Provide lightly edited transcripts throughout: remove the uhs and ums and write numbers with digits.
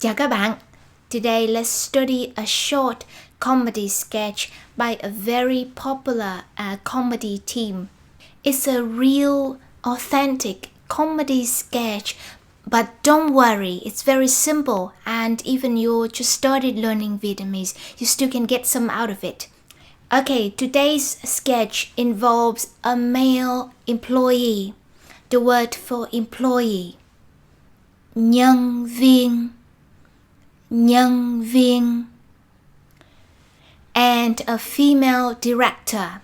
Chào các bạn. Today let's study a short comedy sketch by a very popular comedy team. It's a real, authentic comedy sketch, but don't worry, it's very simple, and even you just started learning Vietnamese, you still can get some out of it. Okay, today's sketch involves a male employee. The word for employee, nhân viên, nhân viên. And a female director.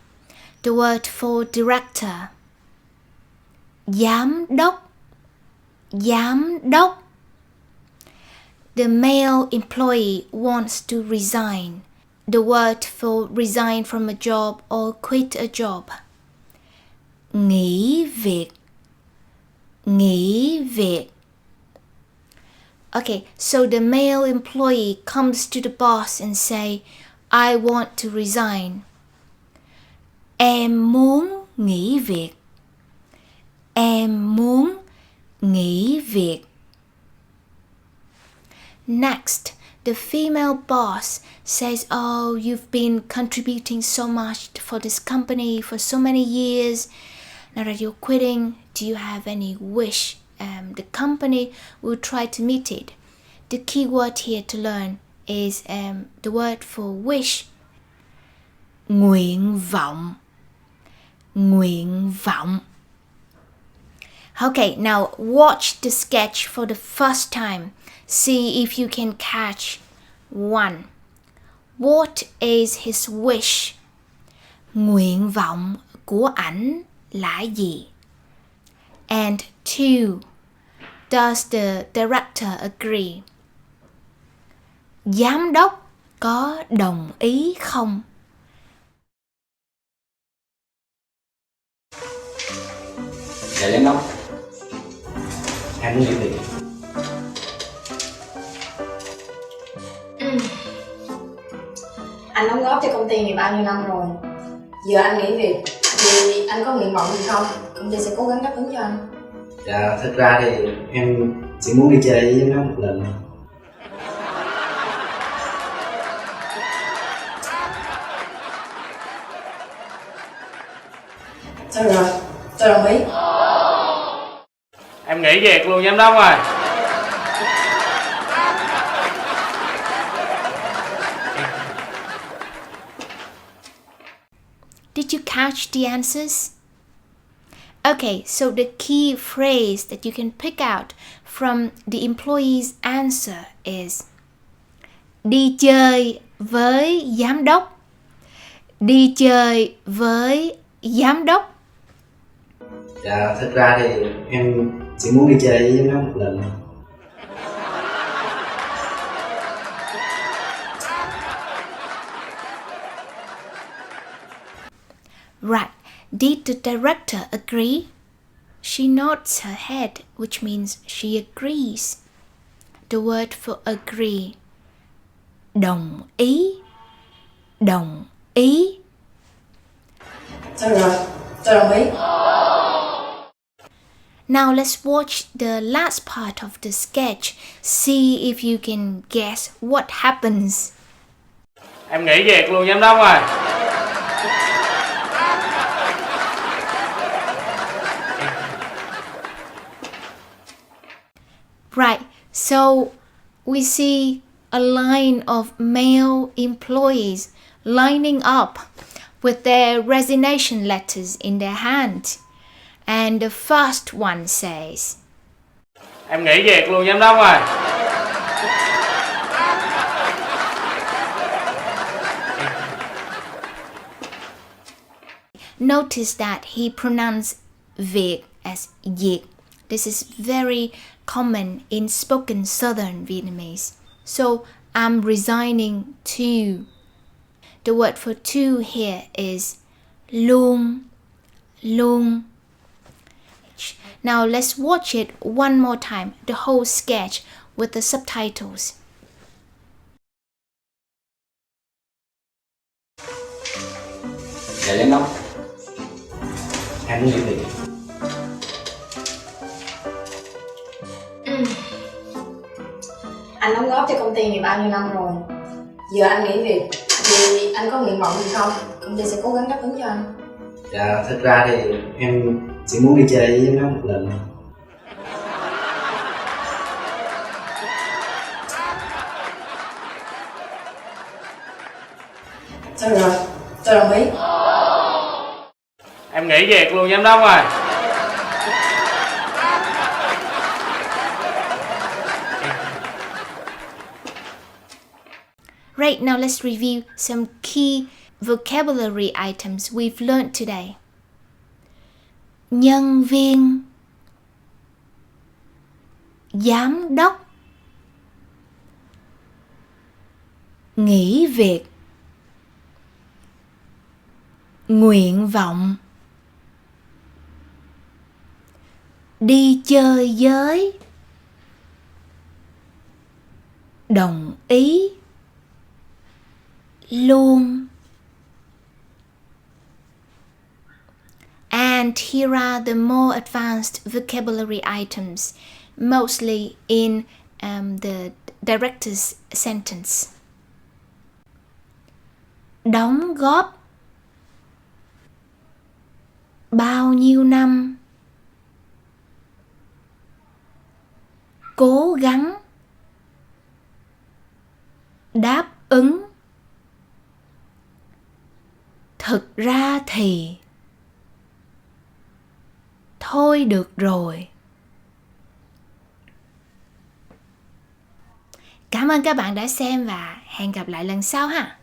The word for director, giám đốc, giám đốc. The male employee wants to resign. The word for resign from a job or quit a job, nghỉ việc, nghỉ việc. Okay, so the male employee comes to the boss and say, I want to resign. Em muốn nghỉ việc. Em muốn nghỉ việc. Next, the female boss says, oh, you've been contributing so much for this company for so many years. Now that you're quitting, do you have any wish? The company will try to meet it. The key word here to learn is the word for wish, nguyện vọng, nguyện vọng. Okay, now watch the sketch for the first time. See if you can catch. 1. What is his wish? Nguyện vọng của ảnh là gì? And 2. Does the director agree? Giám đốc có đồng ý không? Dạ giám đốc, em muốn nghỉ việc. Anh đóng góp cho công ty này bao nhiêu năm rồi. Giờ anh nghỉ việc thì anh có nguyện vọng gì không? Công ty sẽ cố gắng đáp ứng cho anh. Dạ, thật ra thì em chỉ muốn đi chơi với giám đốc một lần. Sao rồi? Tôi đồng ý. Em nghỉ việc luôn giám đốc ơi. Did you catch the answers? Okay, so the key phrase that you can pick out from the employee's answer is đi chơi với giám đốc. Đi chơi với giám đốc. Dạ, thật ra thì em chỉ muốn đi chơi với giám đốc một lần. Right. Did the director agree? She nods her head, which means she agrees. The word for agree, đồng ý, đồng ý. Sao rồi? Tôi đồng ý. Now let's watch the last part of the sketch. See if you can guess what happens. Em nghỉ việc luôn giám đốc ơi. Right, so we see a line of male employees lining up with their resignation letters in their hand. And the first one says, Em nghỉ việc luôn giám đốc ơi. Notice that he pronounced việc as việc. This is very common in spoken Southern Vietnamese. So, I'm resigning to. The word for to here is luôn, luôn. Now let's watch it one more time, the whole sketch with the subtitles. Dạ giám đốc, em muốn nghỉ việc. Anh đóng góp cho công ty này bao nhiêu năm rồi. Giờ anh nghỉ việc vì anh có nguyện vọng gì không? Công ty sẽ cố gắng đáp ứng cho anh. Dạ, thật ra thì em chỉ muốn đi chơi với nó một lần. Thôi rồi, tôi đồng ý. Em nghỉ việc luôn giám đốc ơi. Right, now let's review some key vocabulary items we've learned today. Nhân viên, giám đốc, nghỉ việc, nguyện vọng, đi chơi với, đồng ý, luôn. And here are the more advanced vocabulary items, mostly in the director's sentence. Đóng góp, bao nhiêu năm, cố gắng, đáp ứng, thực ra thì, thôi được rồi. Cảm ơn các bạn đã xem và hẹn gặp lại lần sau ha.